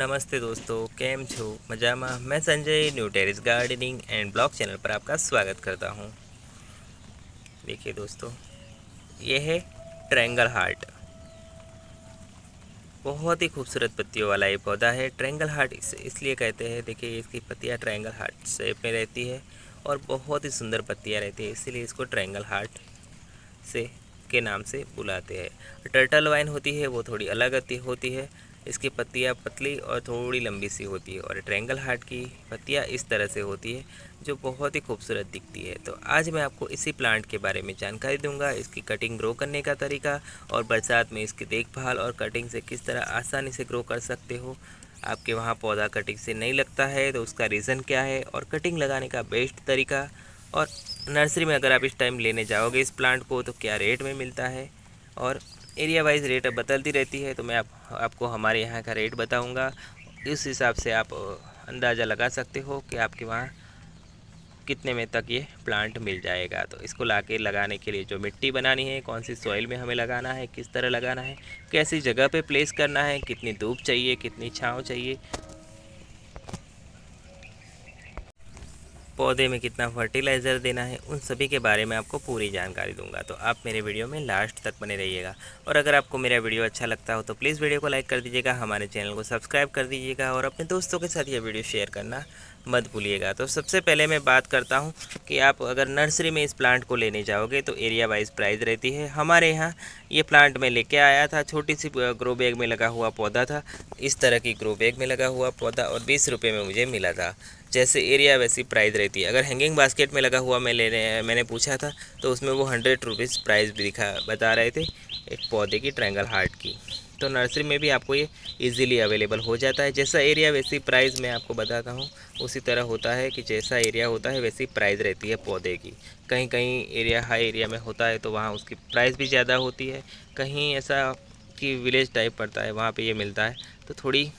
नमस्ते दोस्तों, કેમ છો? મજામાં? मैं Sanjay new terrace gardening and blog channel पर आपका स्वागत करता हूँ। देखिए दोस्तों, ये है ट्रायंगल हार्ट। बहुत ही खूबसूरत पत्तियों वाला ये पौधा है। ट्रायंगल हार्ट इसलिए कहते हैं, देखिए इसकी पत्तियाँ ट्रायंगल हार्ट शेप में रहती है और बहुत ही सुंदर पत्तियाँ रहती है, इसीलिए इसको ट्रायंगल हार्ट से के नाम से बुलाते हैं। टर्टल वाइन होती है वो थोड़ी अलग होती है। इसकी पत्तियाँ पतली और थोड़ी लंबी सी होती है और ट्रायंगल हार्ट की पत्तियाँ इस तरह से होती है जो बहुत ही खूबसूरत दिखती है। तो आज मैं आपको इसी प्लांट के बारे में जानकारी दूंगा, इसकी कटिंग ग्रो करने का तरीका और बरसात में इसकी देखभाल और कटिंग से किस तरह आसानी से ग्रो कर सकते हो। आपके वहाँ पौधा कटिंग से नहीं लगता है तो उसका रीज़न क्या है और कटिंग लगाने का बेस्ट तरीका, और नर्सरी में अगर आप इस टाइम लेने जाओगे इस प्लांट को तो क्या रेट में मिलता है, और एरिया वाइज रेट अब बदलती रहती है तो मैं आपको हमारे यहाँ का रेट बताऊँगा। इस हिसाब से आप अंदाज़ा लगा सकते हो कि आपके वहाँ कितने में तक ये प्लांट मिल जाएगा। तो इसको लाके लगाने के लिए जो मिट्टी बनानी है, कौन सी सॉइल में हमें लगाना है, किस तरह लगाना है, कैसी जगह पे प्लेस करना है, कितनी धूप चाहिए, कितनी छाँव चाहिए, पौधे में कितना फर्टिलाइज़र देना है, उन सभी के बारे में आपको पूरी जानकारी दूंगा। तो आप मेरे वीडियो में लास्ट तक बने रहिएगा। और अगर आपको मेरा वीडियो अच्छा लगता हो तो प्लीज़ वीडियो को लाइक कर दीजिएगा, हमारे चैनल को सब्सक्राइब कर दीजिएगा और अपने दोस्तों के साथ ये वीडियो शेयर करना मत भूलिएगा। तो सबसे पहले मैं बात करता हूँ कि आप अगर नर्सरी में इस प्लांट को लेने जाओगे तो एरिया वाइज प्राइस रहती है। हमारे यहाँ ये प्लांट मैं लेके आया था, छोटी सी ग्रो बैग में लगा हुआ पौधा था। इस तरह की ग्रो बैग में लगा हुआ पौधा और 20 रुपये में मुझे मिला था। जैसे एरिया वैसी प्राइस रहती है। अगर हैंगिंग बास्केट में लगा हुआ मैंने पूछा था तो उसमें वो 100 रुपीज़ प्राइस भी बता रहे थे एक पौधे की ट्रायंगल हार्ट की। तो नर्सरी में भी आपको ये इजीली अवेलेबल हो जाता है। जैसा एरिया वैसी प्राइस मैं आपको बताता हूँ। उसी तरह होता है कि जैसा एरिया होता है वैसी प्राइस रहती है पौधे की। कहीं कहीं एरिया हाई एरिया में होता है तो वहाँ उसकी प्राइस भी ज़्यादा होती है। कहीं ऐसा कि विलेज टाइप पड़ता है वहाँ पे ये मिलता है तो थोड़ी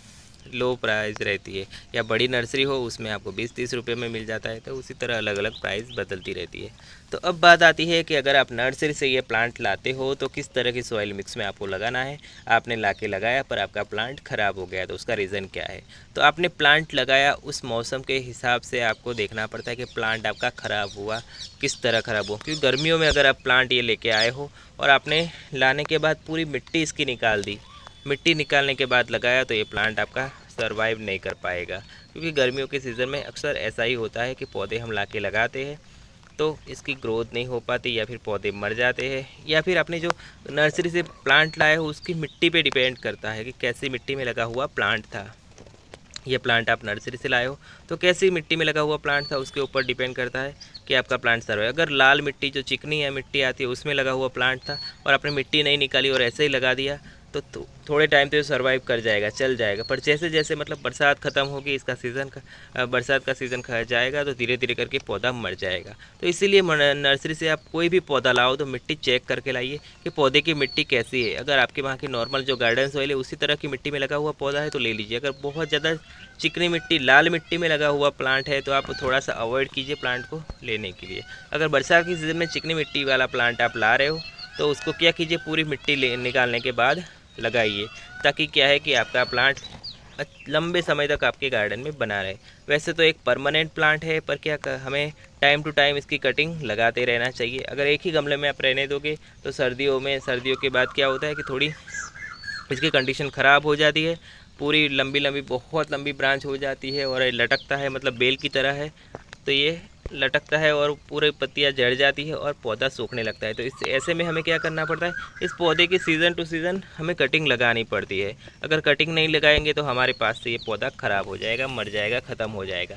लो प्राइस रहती है। या बड़ी नर्सरी हो उसमें आपको 20-30 रुपये में मिल जाता है। तो उसी तरह अलग अलग प्राइस बदलती रहती है। तो अब बात आती है कि अगर आप नर्सरी से ये प्लांट लाते हो तो किस तरह की सॉइल मिक्स में आपको लगाना है। आपने लाके लगाया पर आपका प्लांट ख़राब हो गया तो उसका रीज़न क्या है। तो आपने प्लांट लगाया उस मौसम के हिसाब से आपको देखना पड़ता है कि प्लांट आपका ख़राब हुआ किस तरह ख़राब हुआ। क्योंकि गर्मियों में अगर आप प्लांट ये लेके आए हो और आपने लाने के बाद पूरी मिट्टी इसकी निकाल दी, मिट्टी निकालने के बाद लगाया तो ये प्लांट आपका सरवाइव नहीं कर पाएगा। क्योंकि गर्मियों के सीज़न में अक्सर ऐसा ही होता है कि पौधे हम लाके लगाते हैं तो इसकी ग्रोथ नहीं हो पाती या फिर पौधे मर जाते हैं, या फिर आपने जो नर्सरी से प्लांट लाया हो उसकी मिट्टी पे डिपेंड करता है कि कैसी मिट्टी में लगा हुआ प्लांट था। ये प्लांट आप नर्सरी से लाए हो तो कैसी मिट्टी में लगा हुआ प्लांट था उसके ऊपर डिपेंड करता है कि आपका प्लांट सर्वाइव। अगर लाल मिट्टी जो चिकनी है मिट्टी आती है उसमें लगा हुआ प्लांट था और आपने मिट्टी नहीं निकाली और ऐसे ही लगा दिया तो थोड़े टाइम तो सर्वाइव कर जाएगा, चल जाएगा। पर जैसे जैसे मतलब बरसात ख़त्म होगी, इसका सीज़न बरसात का सीज़न खा जाएगा तो धीरे धीरे करके पौधा मर जाएगा। तो इसीलिए नर्सरी से आप कोई भी पौधा लाओ तो मिट्टी चेक करके लाइए कि पौधे की मिट्टी कैसी है। अगर आपके वहाँ की नॉर्मल जो गार्डन सॉइल है उसी तरह की मिट्टी में लगा हुआ पौधा है तो ले लीजिए। अगर बहुत ज़्यादा चिकनी मिट्टी लाल मिट्टी में लगा हुआ प्लांट है तो आप थोड़ा सा अवॉइड कीजिए प्लांट को लेने के लिए। अगर बरसात की सीज़न में चिकनी मिट्टी वाला प्लांट आप ला रहे हो तो उसको क्या कीजिए, पूरी मिट्टी निकालने के बाद लगाइए, ताकि क्या है कि आपका प्लांट लंबे समय तक आपके गार्डन में बना रहे। वैसे तो एक परमानेंट प्लांट है पर क्या हमें टाइम टू टाइम इसकी कटिंग लगाते रहना चाहिए। अगर एक ही गमले में आप रहने दोगे तो सर्दियों के बाद क्या होता है कि थोड़ी इसकी कंडीशन ख़राब हो जाती है। पूरी लंबी लंबी बहुत लंबी ब्रांच हो जाती है और लटकता है, मतलब बेल की तरह है। तो ये लटकता है और पूरी पत्तियां झड़ जाती है और पौधा सूखने लगता है। तो इस ऐसे में हमें क्या करना पड़ता है, इस पौधे की सीज़न टू सीज़न हमें कटिंग लगानी पड़ती है। अगर कटिंग नहीं लगाएंगे तो हमारे पास से ये पौधा ख़राब हो जाएगा, मर जाएगा, ख़त्म हो जाएगा।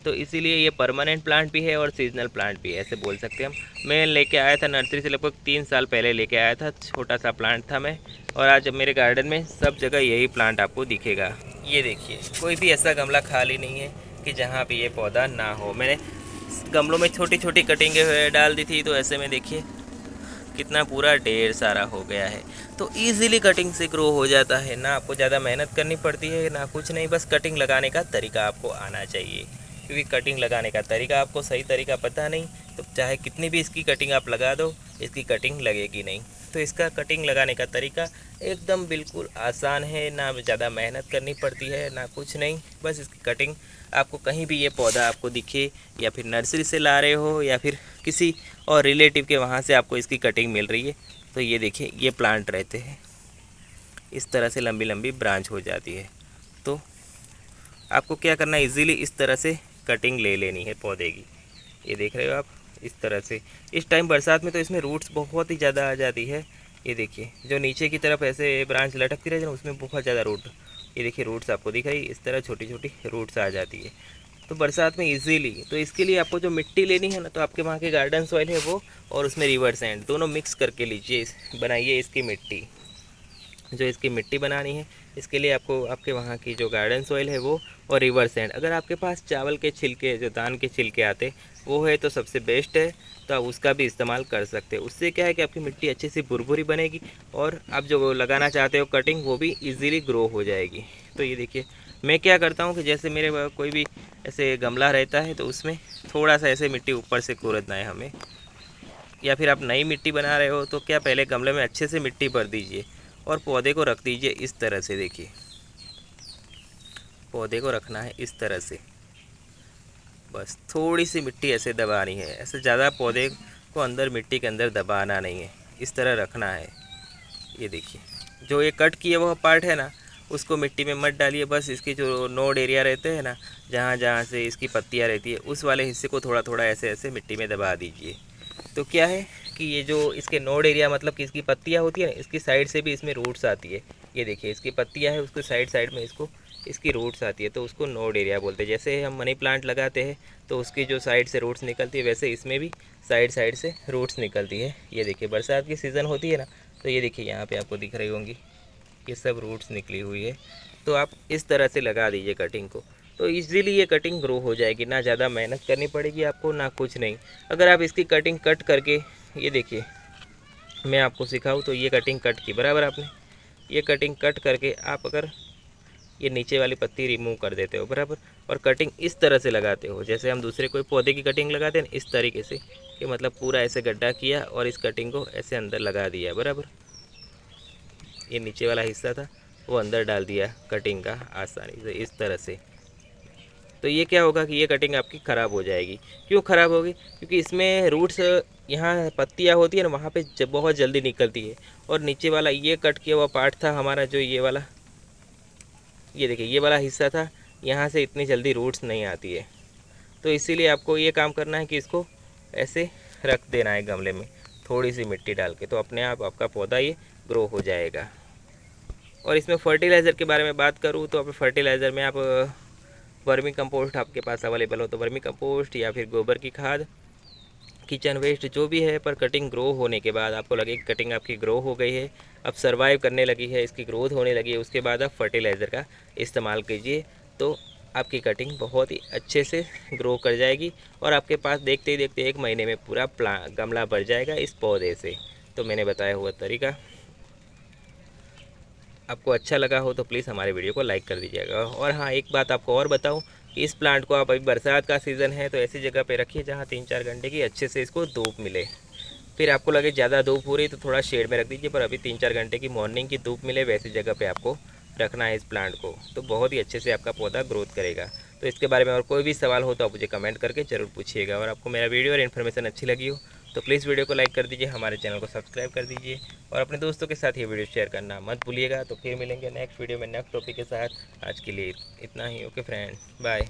तो इसीलिए ये परमानेंट प्लांट भी है और सीजनल प्लांट भी है, ऐसे बोल सकते हैं हम। मैं लेके आया था नर्सरी से, लगभग 3 साल पहले लेके आया था। छोटा सा प्लांट था मैं, और आज मेरे गार्डन में सब जगह यही प्लांट आपको दिखेगा। ये देखिए, कोई भी ऐसा गमला खाली नहीं है कि जहाँ पे ये पौधा ना हो। मैंने गमलों में छोटी छोटी कटिंगें डाल दी थी तो ऐसे में देखिए कितना पूरा ढेर सारा हो गया है। तो ईज़िली कटिंग से ग्रो हो जाता है, ना आपको ज़्यादा मेहनत करनी पड़ती है ना कुछ नहीं, बस कटिंग लगाने का तरीका आपको आना चाहिए। क्योंकि कटिंग लगाने का तरीका आपको सही तरीका पता नहीं तो चाहे कितनी भी इसकी कटिंग आप लगा दो, इसकी कटिंग लगेगी नहीं। तो इसका कटिंग लगाने का तरीका एकदम बिल्कुल आसान है, ना ज़्यादा मेहनत करनी पड़ती है ना कुछ नहीं। बस इसकी कटिंग आपको कहीं भी ये पौधा आपको दिखे, या फिर नर्सरी से ला रहे हो या फिर किसी और रिलेटिव के वहाँ से आपको इसकी कटिंग मिल रही है, तो ये देखिए ये प्लांट रहते हैं, इस तरह से लंबी लंबी ब्रांच हो जाती है। तो आपको क्या करना है, इजीली इस तरह से कटिंग ले लेनी है पौधे की। ये देख रहे हो आप, इस तरह से। इस टाइम बरसात में तो इसमें रूट्स बहुत ही ज़्यादा आ जाती है। ये देखिए जो नीचे की तरफ ऐसे ब्रांच लटकती रहती है ना, उसमें बहुत ज़्यादा रूट, ये देखिए रूट्स आपको दिख रही, इस तरह छोटी छोटी रूट्स आ जाती है तो बरसात में इजीली। तो इसके लिए आपको जो मिट्टी लेनी है ना, तो आपके वहाँ के गार्डन सॉइल है वो, और उसमें रिवर सैंड दोनों मिक्स करके लीजिए, बनाइए इसकी मिट्टी। जो इसकी मिट्टी बनानी है, इसके लिए आपको आपके वहाँ की जो गार्डन सॉइल है वो, और रिवर सैंड। अगर आपके पास चावल के छिलके, जो धान के छिलके आते वो है तो सबसे बेस्ट है, तो आप उसका भी इस्तेमाल कर सकते हैं। उससे क्या है कि आपकी मिट्टी अच्छे से भुरभुरी बनेगी, और आप जो लगाना चाहते हो कटिंग वो भी ईज़िली ग्रो हो जाएगी। तो ये देखिए मैं क्या करता हूँ कि जैसे मेरे कोई भी ऐसे गमला रहता है तो उसमें थोड़ा सा ऐसे मिट्टी ऊपर से खोदना है हमें, या फिर आप नई मिट्टी बना रहे हो तो क्या पहले गमले में अच्छे से मिट्टी भर दीजिए और पौधे को रख दीजिए इस तरह से। देखिए पौधे को रखना है इस तरह से, बस थोड़ी सी मिट्टी ऐसे दबानी है, ऐसे ज़्यादा पौधे को अंदर मिट्टी के अंदर दबाना नहीं है, इस तरह रखना है। ये देखिए जो ये कट किए हुआ पार्ट है ना, उसको मिट्टी में मत डालिए, बस इसके जो नोड एरिया रहते हैं ना, जहाँ जहाँ से इसकी पत्तियाँ रहती है, उस वाले हिस्से को थोड़ा थोड़ा ऐसे ऐसे मिट्टी में दबा दीजिए। तो क्या है कि ये जो इसके नोड एरिया, मतलब कि इसकी पत्तियाँ होती है ना, इसकी साइड से भी इसमें रूट्स आती है। ये देखिए इसकी पत्तियाँ है, उसको साइड साइड में इसको इसकी रूट्स आती है, तो उसको नोड एरिया बोलते हैं। जैसे हम मनी प्लांट लगाते हैं तो उसकी जो साइड से रूट्स निकलती है, वैसे इसमें भी साइड साइड से रूट्स निकलती है। ये देखिए बरसात की सीज़न होती है ना, तो ये देखिए यहाँ पे आपको दिख रही होंगी, ये सब रूट्स निकली हुई है। तो आप इस तरह से लगा दीजिए कटिंग को, तो इजीली ये कटिंग ग्रो हो जाएगी, ना ज़्यादा मेहनत करनी पड़ेगी आपको ना कुछ नहीं। अगर आप इसकी कटिंग कट करके, ये देखिए मैं आपको सिखाऊँ तो ये कटिंग कट की बराबर आपने, ये कटिंग कट करके आप अगर ये नीचे वाली पत्ती रिमूव कर देते हो बराबर, और कटिंग इस तरह से लगाते हो जैसे हम दूसरे कोई पौधे की कटिंग लगाते हैं, इस तरीके से कि मतलब पूरा ऐसे गड्ढा किया और इस कटिंग को ऐसे अंदर लगा दिया बराबर। ये नीचे वाला हिस्सा था वो अंदर डाल दिया कटिंग का आसानी से इस तरह से। तो ये क्या होगा कि ये कटिंग आपकी ख़राब हो जाएगी। क्यों ख़राब होगी? क्योंकि इसमें रूट्स, यहाँ पत्तियाँ होती है ना, वहाँ पे बहुत जल्दी निकलती है, और नीचे वाला ये कट किया हुआ पार्ट था हमारा, जो ये वाला, ये देखिए ये वाला हिस्सा था, यहाँ से इतनी जल्दी रूट्स नहीं आती है। तो इसीलिए आपको ये काम करना है कि इसको ऐसे रख देना है गमले में थोड़ी सी मिट्टी डाल के, तो अपने आप आपका पौधा ये ग्रो हो जाएगा। और इसमें फर्टिलाइज़र के बारे में बात करूँ तो आप फर्टिलाइज़र में आप वर्मी कंपोस्ट आपके पास अवेलेबल हो तो वर्मी कंपोस्ट, या फिर गोबर की खाद, किचन वेस्ट, जो भी है। पर कटिंग ग्रो होने के बाद आपको लगे कि कटिंग आपकी ग्रो हो गई है, अब सर्वाइव करने लगी है, इसकी ग्रोथ होने लगी है, उसके बाद आप फर्टिलाइज़र का इस्तेमाल कीजिए, तो आपकी कटिंग बहुत ही अच्छे से ग्रो कर जाएगी, और आपके पास देखते ही देखते 1 महीने में पूरा गमला भर जाएगा इस पौधे से। तो मैंने बताया हुआ तरीका आपको अच्छा लगा हो तो प्लीज़ हमारे वीडियो को लाइक कर दीजिएगा। और हाँ, एक बात आपको और बताऊं कि इस प्लांट को आप, अभी बरसात का सीज़न है तो ऐसी जगह पे रखिए जहाँ 3-4 घंटे की अच्छे से इसको धूप मिले। फिर आपको लगे ज़्यादा धूप हो रही तो थोड़ा शेड में रख दीजिए, पर अभी 3-4 घंटे की मॉर्निंग की धूप मिले वैसी जगह पर आपको रखना है इस प्लांट को, तो बहुत ही अच्छे से आपका पौधा ग्रोथ करेगा। तो इसके बारे में और कोई भी सवाल हो तो आप मुझे कमेंट करके ज़रूर पूछिएगा। और आपको मेरा वीडियो और इन्फॉर्मेशन अच्छी लगी हो तो प्लीज़ वीडियो को लाइक कर दीजिए, हमारे चैनल को सब्सक्राइब कर दीजिए, और अपने दोस्तों के साथ ये वीडियो शेयर करना मत भूलिएगा। तो फिर मिलेंगे नेक्स्ट वीडियो में नेक्स्ट टॉपिक के साथ। आज के लिए इतना ही। Okay friend, bye.